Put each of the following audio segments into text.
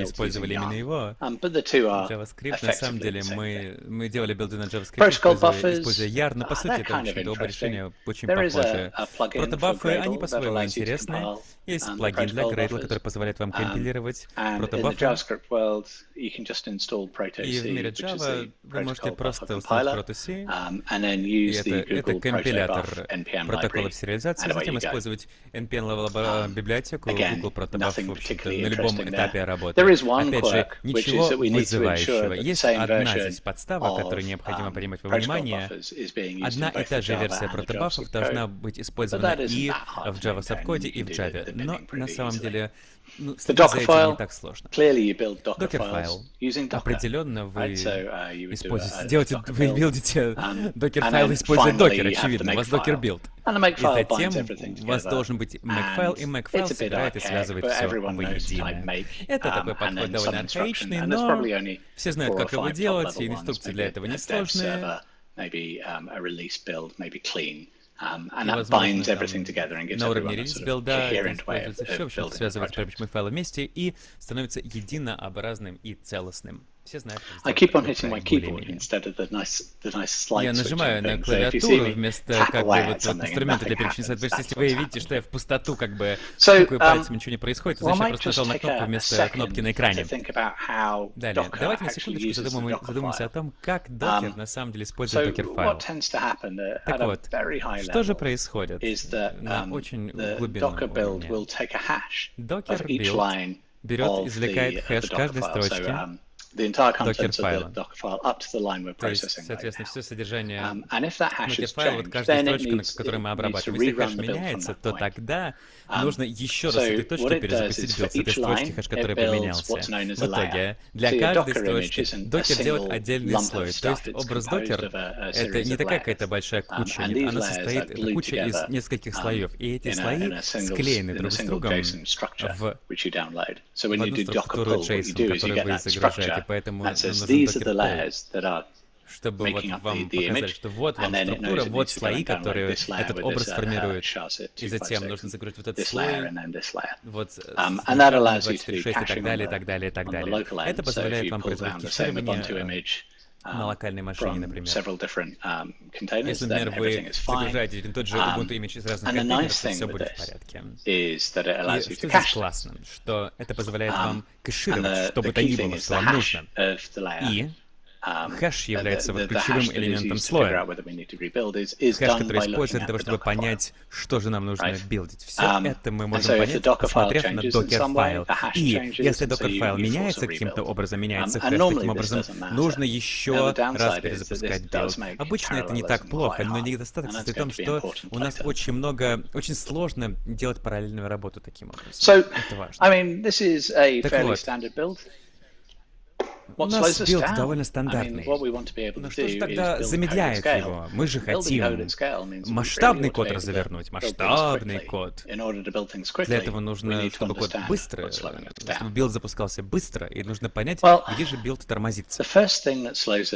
мы built using использовали именно Yarn. его. But the two are JavaScript, на самом effectively деле, the same thing. мы делали билды на JavaScript, Protocol используя buffers, Yarn, но по сути they're это kind of очень доброе interesting. решение, очень There is похожее. a plugin for Протобаффы, они Gradle that по-своему allows you to интересное. Есть плагин для Gradle, который позволяет вам компилировать протобафы. И в мире Java вы можете просто установить Proto-C, и это компилятор протоколов сериализации, затем использовать npm библиотеку Google Protobuf, в общем-то, на любом этапе работы. Опять же, ничего вызывающего. Есть одна здесь подстава, которую необходимо принимать во внимание. Одна и та же версия протобафов должна быть использована и в Java сабкоде, и в Java. Но на самом деле следить за этим не так сложно. Докер-файл. Определенно вы используете, вы билдите докер-файл, используя докер, очевидно, у вас докер-билд. И затем у вас должен быть make-файл, и make-файл собирает и связывает все воедино. Это такой подход довольно архаичный, но все знают, как его делать, и инструкции для этого несложные. И, возможно, на уровне релиз-билда это используется все, в общем, связывает файлы вместе и становится единообразным и целостным. Все знают, как я нажимаю на клавиатуру вместо как бы вот инструмента для переключения слайдов. Потому что если вы видите, что я в пустоту как бы стукаю пальцем, ничего не происходит, то значит я просто нажал на кнопку вместо кнопки на экране. Далее, давайте на секундочку задумаемся о том, как докер на самом деле использует докер-файл. Так вот, что же происходит на очень глубинном уровне? Докер-билд берет, извлекает хэш каждой строчки докер-файла. То есть, соответственно, все содержание докер-файла, вот каждая строчка, которую мы обрабатываем, если хэш меняется, то тогда нужно еще раз с этой точки перезапустить билд с этой строчки, хэш, который поменялся. В итоге, для каждой строчки докер делает отдельный слой. То есть образ докер — это не такая какая-то большая куча, она состоит, это куча из нескольких слоев. И эти слои склеены друг с другом в одну структуру JSON, которую вы загружаете. Поэтому нужен докер-пол, чтобы вот вам показать, что вот вам структура, вот слои, которые этот образ формирует. И затем нужно загрузить вот этот слой, вот 24.6 и так далее, и так далее, и так далее. Это позволяет вам производить кэширование на локальной машине, например. Если, например, вы загружаете один тот же Ubuntu image из разных контейнеров, то все будет в порядке. И что здесь классно, что это позволяет вам кэшировать, что бы то ни было, что вам нужно. И хэш является вот ключевым элементом слоя. Хэш, который используется для того, чтобы понять, что же нам нужно билдить. Все это мы можем понять, посмотрев на докер-файл. И если докер-файл меняется каким-то образом, меняется хэш таким образом, нужно еще раз перезапускать билд. Обычно это не так плохо, но недостаток состоит в том, что у нас очень много, очень сложно делать параллельную работу таким образом. Это важно. Так вот. У нас билд довольно стандартный. Но что же тогда замедляет его? Мы же хотим масштабный код развернуть. Масштабный код. Для этого нужно, чтобы код быстро, чтобы билд запускался быстро, и нужно понять, где же билд тормозится.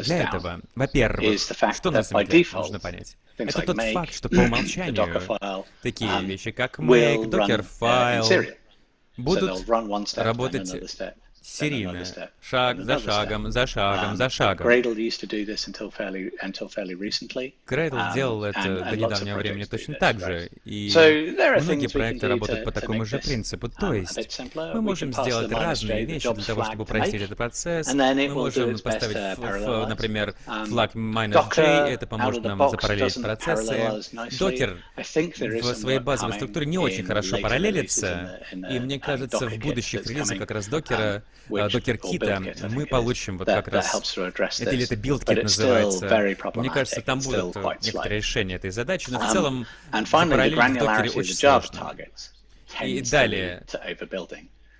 Для этого, во-первых, что нас замедляет, нужно понять. Это тот факт, что по умолчанию такие вещи, как make, докер-файл, будут работать серийно, шаг за шагом, за шагом, за шагом. Gradle делал это до недавнего времени точно так же, и многие проекты работают по такому же принципу. То есть мы можем сделать разные вещи для того, чтобы упростить этот процесс. Мы можем поставить, например, флаг -J, это поможет нам запараллелить процессы. Докер в своей базовой структуре не очень хорошо параллелится, и мне кажется, в будущих релизах как раз докера, докер-кита, мы получим вот как раз, это или это билд-кит называется, мне кажется, там будут некоторые решения этой задачи, но в целом запараллелить в докере очень сложно. И далее,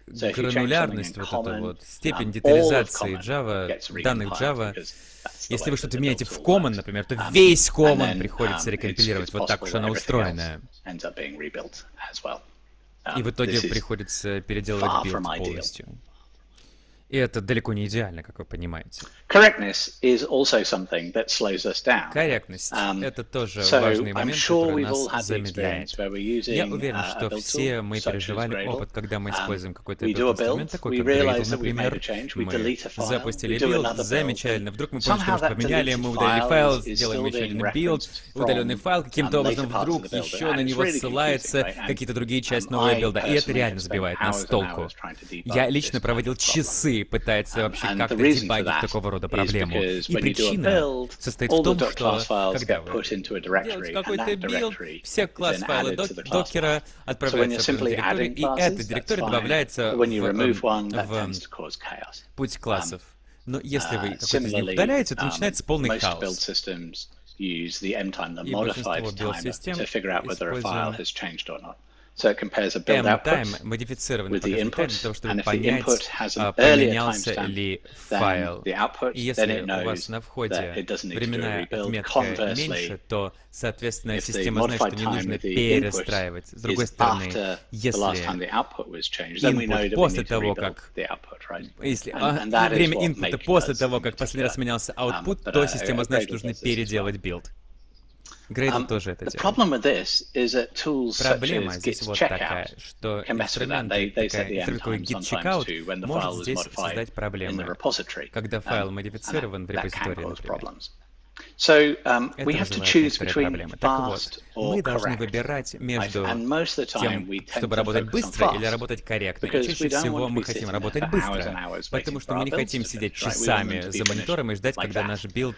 гранулярность, вот эта вот степень детализации Java, данных Java. Если вы что-то меняете в common, например, то весь common приходится рекомпилировать, вот так уж она устроена. И в итоге приходится переделывать билд полностью. И это далеко не идеально, как вы понимаете. Correctness is also something that slows us down. Корректность — это тоже важный момент, который нас замедляет. Я уверен, что все мы переживали опыт, когда мы используем какой-то билд-инструмент, такой как Gradle, например. Мы запустили билд, замечательно. Вдруг мы поняли, что мы что-то поменяли, мы удалили файл, сделаем еще один билд, удаленный файл, каким-то образом вдруг еще на него ссылается какие-то другие части нового билда. И это реально сбивает нас с толку. Я лично проводил часы, пытается вообще как-то дебагить такого рода проблему. И причина состоит в том, что когда вы делаете какой-то билд, все класс-файлы докера отправляются в директорию, и эта директория добавляется в путь классов. Но если вы какой-то из них удаляете, то начинается полный хаос. И большинство билд-систем используют M-time, модифицированный показатель для того, чтобы понять, поменялся ли файл. И если у вас на входе временная отметка меньше, то, соответственно, система знает, что не нужно перестраивать. С другой стороны, если input после того, как... Если время инпута после того, как последний раз менялся output, то система знает, что нужно переделать билд. Gradle тоже это делает. Проблема здесь вот такая, что инструменты, такой git checkout может здесь создать проблемы, когда файл модифицирован в репозитории, например. Это вызывает некоторые проблемы. Так вот, мы должны выбирать между тем, чтобы работать быстро или работать корректно. И чаще всего мы хотим работать быстро, потому что мы не хотим сидеть часами за монитором и ждать, когда наш билд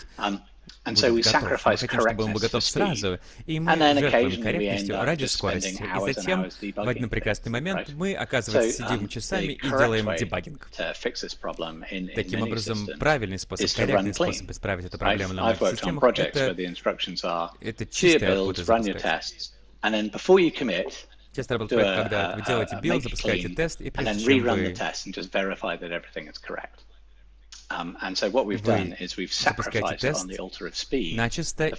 будет готов. Мы хотим, чтобы он был готов сразу, и мы жертвуем корректностью ради скорости. И затем, в один прекрасный момент, мы, оказывается, сидим часами и делаем дебагинг. Таким образом, правильный способ, корректный способ исправить эту проблему на наших системах — это чистая путь запускать. Тест работает, когда вы делаете билд, запускаете тест, и прежде чем вы запускаете тест начисто и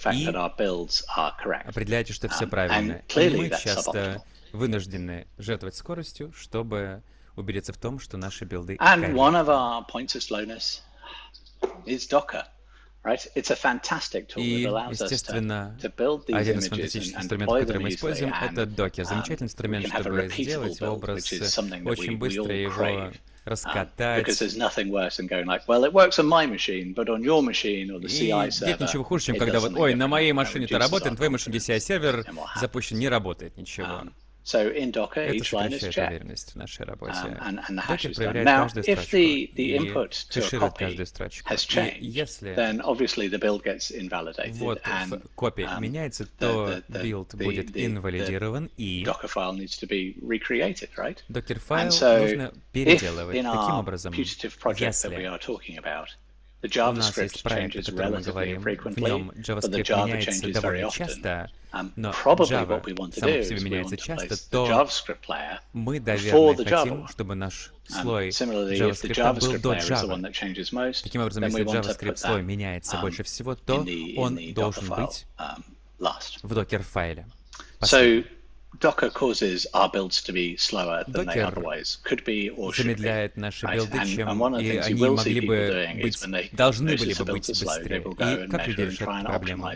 определяете, что все правильно. И мы часто вынуждены жертвовать скоростью, чтобы убедиться в том, что наши билды корректны. И, естественно, один из фантастических инструментов, который мы используем, это докер. Замечательный инструмент, чтобы сделать образ очень быстро его раскатать. И нет ничего хуже, чем когда вот, ой, на моей машине это работает, на твоей машине CI-сервер запущен, не работает ничего. Это сокращает уверенность в нашей работе. Докер проверяет каждую строчку и хэширует каждую строчку. И если вот в копии меняется, то билд будет инвалидирован, и докер-файл нужно переделывать. Таким образом, если у нас есть проект, о котором мы говорим, в нем JavaScript меняется довольно часто, но Java сам по себе меняется часто, то мы, наверное, хотим, чтобы наш слой JavaScript был до Java. Таким образом, если JavaScript слой меняется больше всего, то он должен быть в докер-файле. Docker causes our builds to be slower than they otherwise could be or should be. Замедляет наши билды, чем и они могли бы быть, должны были бы быть быстрее. И как люди решают эту проблему?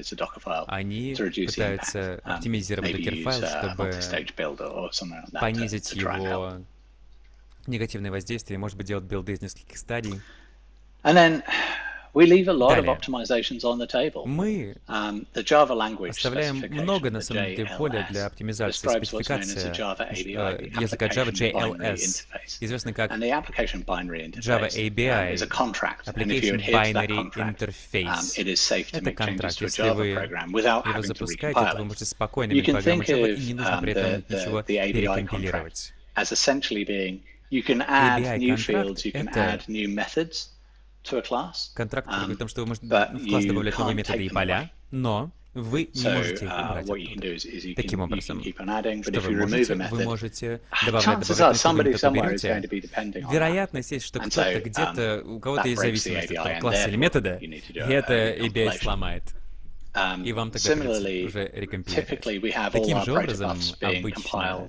Они пытаются оптимизировать докер-файл, чтобы понизить его негативное воздействие, может быть, делать билды из нескольких стадий. Мы оставляем много, на самом деле, поля для оптимизации спецификации языка Java JLS, известный как Java ABI, Application Binary Interface. Это контракт. Если вы его запускаете, то вы можете спокойно иметь программу Java, и не нужно при этом ничего перекомпилировать. Контракт говорит о том, что вы можете в класс добавлять новые методы и поля, но вы не можете их убрать оттуда. Таким образом, что вы можете? Вы можете добавлять берете. Вероятность есть, что кто-то где-то, у кого-то есть зависимость от того класса или метода, и это ABI сломает. И вам тогда придется уже рекомпилировать. Таким же образом, обычно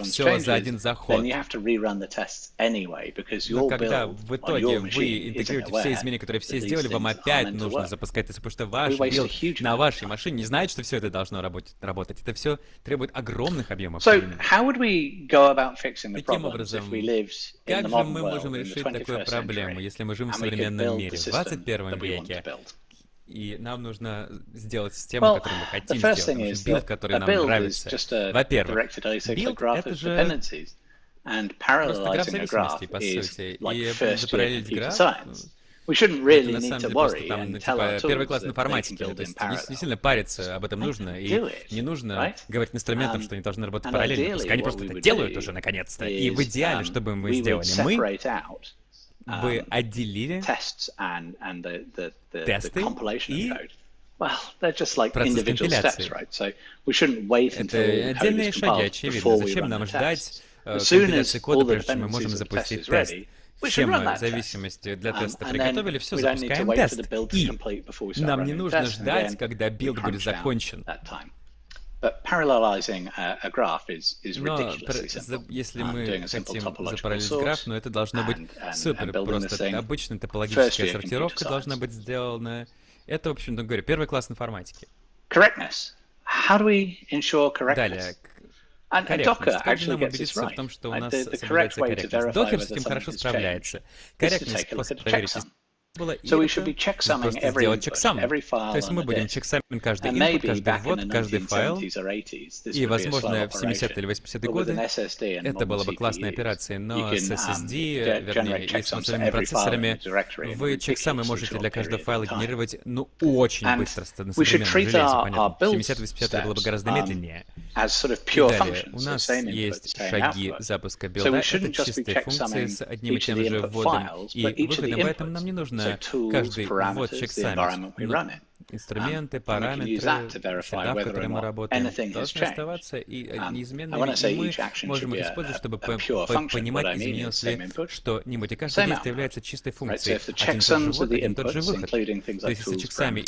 все за один заход. Но когда в итоге вы интегрируете все изменения, которые все сделали, вам опять нужно запускать тест, потому что ваш билд на вашей машине не знает, что все это должно работать. Это все требует огромных объемов времени. Таким образом, как же мы можем решить такую проблему, если мы живем в современном мире, в 21 веке, и нам нужно сделать систему, которую мы хотим сделать, билд, который нам нравится? Во-первых, билд — это же просто граф зависимостей, по сути. И запараллелить граф Это на самом деле просто там, типа, первый класс информатики. То есть не сильно париться об этом нужно, и не нужно говорить инструментам, что они должны работать параллельно. Пускай они просто это делают уже наконец-то. И в идеале, что бы мы сделали? Мы бы отделили тесты и процесс компиляции. Это отдельные шаги, очевидно. Зачем нам ждать компиляции кода, прежде чем мы можем запустить тест? Чем мы в зависимости для теста приготовили, все, запускаем тест. И нам не нужно ждать, когда билд будет закончен. Но если мы хотим запараллелить граф, но это должно быть супер просто. Обычная топологическая сортировка должна быть сделана. Это, в общем-то, говорю, первый класс информатики. Далее. Корректность. Как же нам убедиться в том, что у нас соблюдается корректность? Докер с этим хорошо справляется. Корректность способ проверить было, и просто сделать чексам. То есть мы будем чексамить каждый input, каждый ввод, каждый файл. И, возможно, в 70-е или 80-е годы это была бы классной операцией, но с SSD, вернее, и с мощными процессорами, вы чексамы можете для каждого файла генерировать, ну, очень быстро на современном железе, понятно. В 70-80-е было бы гораздо медленнее. И далее, у нас есть шаги запуска билда, это чистые функции с одним и тем же вводом и выходом, поэтому нам не нужно каждый ввод чексамить. Инструменты, параметры, среда, в которой мы работаем, должны оставаться и неизменными, и мы можем их использовать, чтобы понимать, изменилось ли что-нибудь. И каждое действие является чистой функцией. Один и тот же ввод, один и тот же выход. То есть если чексами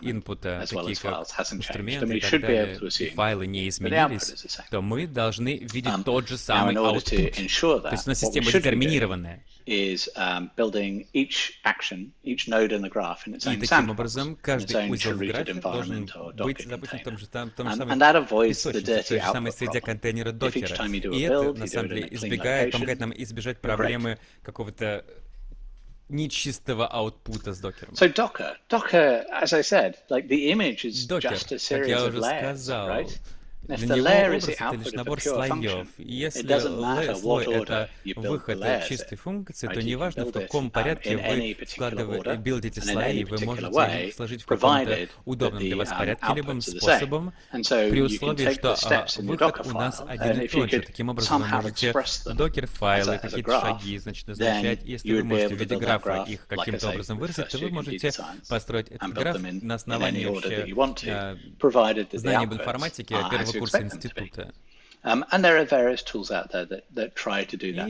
инпута, такие как инструменты и так далее, и файлы не изменились, то мы должны видеть тот же самый output. То есть у нас система детерминированная. И таким образом каждый узел в графе должен быть запущен в том же самом источнике, в той же самой среде контейнера докера. И это, на самом деле, помогает нам избежать проблемы какого-то нечистого аутпута с докером. Докер, как я уже сказал, для него образ — это лишь набор слоев. Если слой — это выход чистой функции, то неважно, в каком порядке вы билдите слои, вы можете их сложить в каком-то удобном для вас порядке, любым способом, при условии, что выход у нас один и тот же. Таким образом, вы можете докер-файлы, какие-то шаги, значит, назначать. Если вы можете в виде графа их каким-то образом выразить, то вы можете построить этот граф на основании вообще знаний об информатике первого курса института. И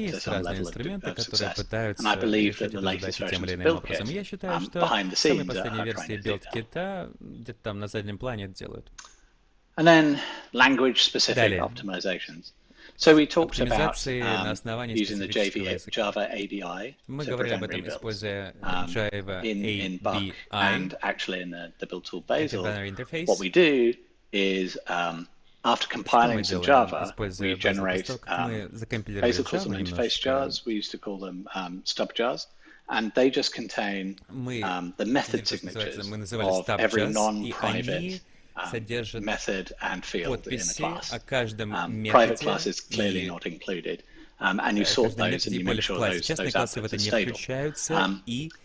есть разные инструменты, которые пытаются решить эту задачу тем или иным образом. Я считаю, что самые последние версии билд-кита где-то там на заднем плане это делают. Далее. Оптимизации на основании специфического языка. Мы говорили об этом, используя Java ABI. Это binary interface. After compiling some Java, we generate, Bazel calls them interface jars, we used to call them stub jars, and they just contain the method signatures of every non-private method and field in the class. Private class is clearly not included. And you sort those and you make sure those outputs are stable.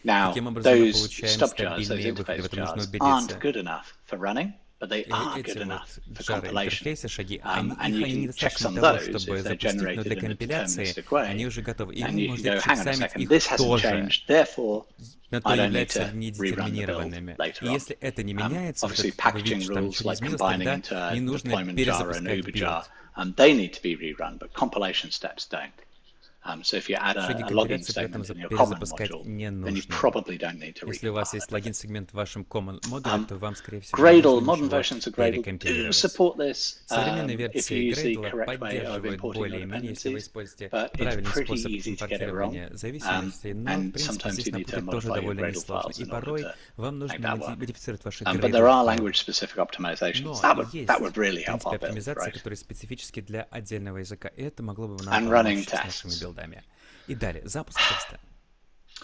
Now, those stub jars, those interface jars, aren't good enough for running, but they are good enough for compilation. And you can checksum those if they're generated in a deterministic way. And you can go, hang on a second, this hasn't changed, therefore I don't need to rerun the build later on. Obviously, packaging rules like combining into deployment jar and uber jar, they need to be rerun, but compilation steps don't. So if you add a login segment in your common module, then you probably don't need to Если у вас есть логин-сегмент в вашем common модуле, то вам, скорее всего, Gradle, modern versions of Gradle do support this Современные if версии you use the Gradle correct way of importing your более-менее, если вы dependencies, используете but it's правильный pretty способ easy to get it wrong. импортирования зависимостей, но, в And принципе, sometimes здесь you need to напутать тоже modify your довольно Gradle несложно. files И in order порой to вам нужно make that work. модифицировать ваши But Gradle there are файлы. language-specific optimizations. Но That would really есть, help в our принципе, build, оптимизации, right? которые специфически для отдельного языка. И это могло бы And нам running помочь с нашими tests. билдами. И далее, запуск теста.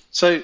So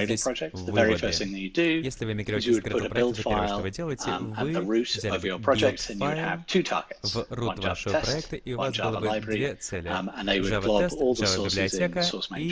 здесь выводы. Если вы мигрируете с Gradle проекта, то первое, что вы делаете, вы взяли бы build-файл в root вашего проекта, и у вас было бы две цели. Java-тест, Java-библиотека и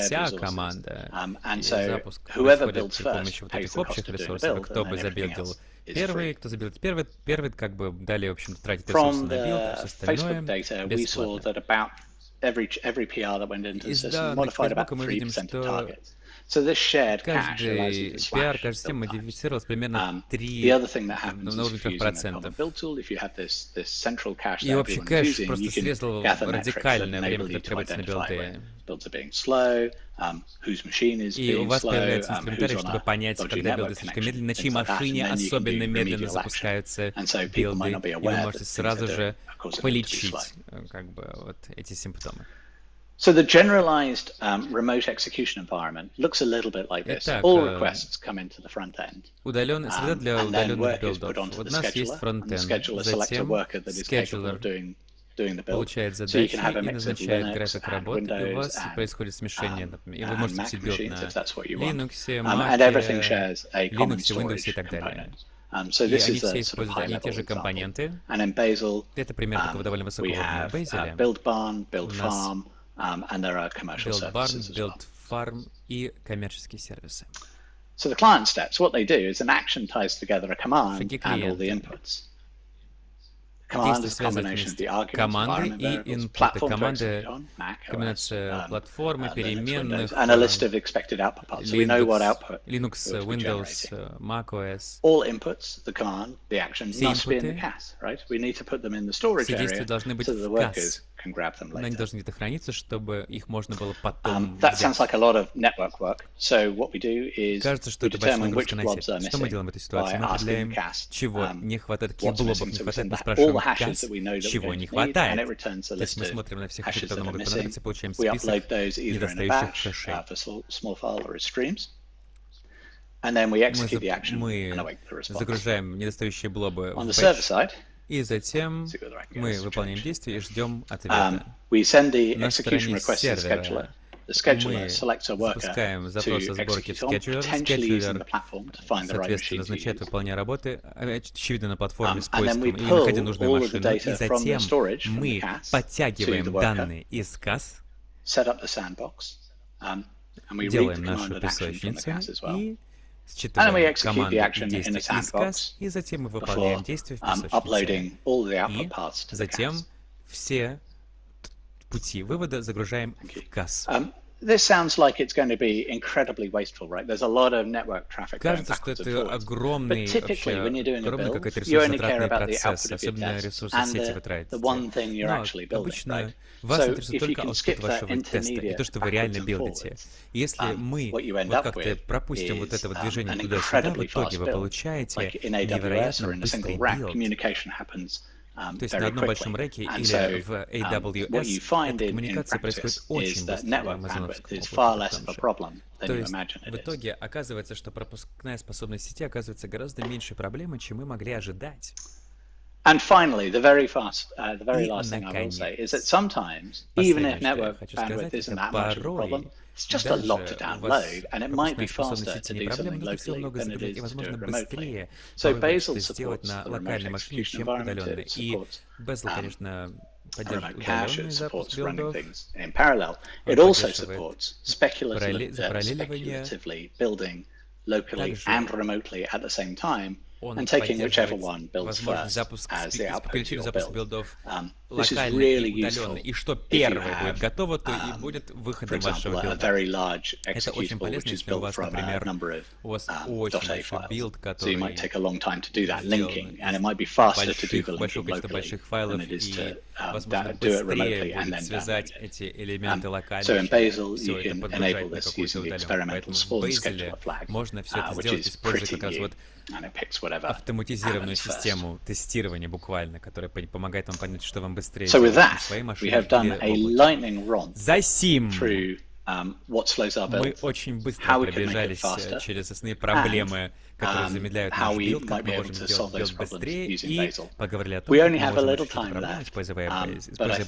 вся команда, и запуск происходит при помощи вот этих общих ресурсов, кто бы забилдил первый, кто забилдит первый, как бы далее, в общем, тратит ресурсы на билд, а все остальное бесплатно. Из данных Фейсбука мы видим, что Каждый PR, каждая система модифицировалась примерно 3 на уровне 3%. И общий кэш просто срезал радикальное время, которое требуется на билды. И у вас появляется инструментарий, чтобы понять, когда билды слишком медленны, на чьей машине особенно медленно запускаются билды, и вы можете сразу же полечить как бы вот эти симптомы. So the generalized remote execution environment looks a little bit like this. All requests come into the front end. Среда для удаленных билдов. Вот у нас есть фронтенд, затем scheduler получает задачи и назначает график работы, и у вас происходит смешение, например, и вы можете писать билд на Linux, Mac, Linux, Windows и так далее. И они все используют одни и те же компоненты. Это пример такого довольно высокого уровня. В Bazel у нас build barn, build farm и коммерческие сервисы. So the client steps, what they do is an action ties together a command and all the inputs. Действия связаны команды и инпуты. Команды, комбинация платформы, переменных, Linux, Windows, macOS. Все действия должны быть в касс. Но они должны где-то храниться, чтобы их можно было потом взять. Кажется, что это большая нагрузка на сеть. Что мы делаем в этой ситуации? Мы определяем, чего не хватает, каких блобов не хватает, мы спрашиваем касс, чего не хватает. То есть мы смотрим на всех, которые могут понадобиться, и получаем список недостающих хэшей. Мы загружаем недостающие блобы в бэч, и затем мы выполняем действие и ждем ответа. На стороне сервера мы запускаем запрос о сборке в scheduler. Scheduler, соответственно, назначает выполнение работы, очевидно, на платформе с поиском или находя нужную машину. И затем мы подтягиваем данные из касс, делаем нашу песочницу и считываем команды и действия из касс, и затем мы выполняем действия в песочнице. И затем все пути вывода загружаем в касс. Кажется, что это огромный какой-то ресурсозатратный процесс, особенно ресурсы сети вы тратите. Но обычно вас интересует только аутпут вашего теста и то, что вы реально билдите. Если мы вот как-то пропустим вот это вот движение туда-сюда, в итоге вы получаете невероятно быстрый билд. То есть на одном большом реке или в AWS эта коммуникация происходит очень быстро в амазоновском опыте. То есть в итоге оказывается, что пропускная способность сети оказывается гораздо меньшей проблемой, чем мы могли ожидать. And finally, the very last thing I will say is that sometimes, even if network bandwidth isn't that much of a problem, it's just a lot to download, and it might be faster to do something locally than it is to do it remotely. So Bazel supports the remote execution environment. It supports cache, it supports running things in parallel. It also supports speculatively building locally and remotely at the same time, and taking whichever one builds first as the output to your build. This is really useful if you have, for example, a very large executable which is built from a number of .a files. So you might take a long time to do that linking, and it might be faster to do the linking locally than it is to do it remotely and then downlink. So in Bazel, you can enable this using the experimental spawn scheduler flag, which is pretty new. Автоматизированную систему тестирования буквально, которая помогает вам понять, что вам быстрее so with that, на своей машине we have done a lightning romp through what slows our build, мы очень быстро пробежались через основные проблемы, которые замедляют наш билд, как мы можем сделать билд быстрее, и поговорили о том, как мы можем решить эти проблемы, используя Bazel.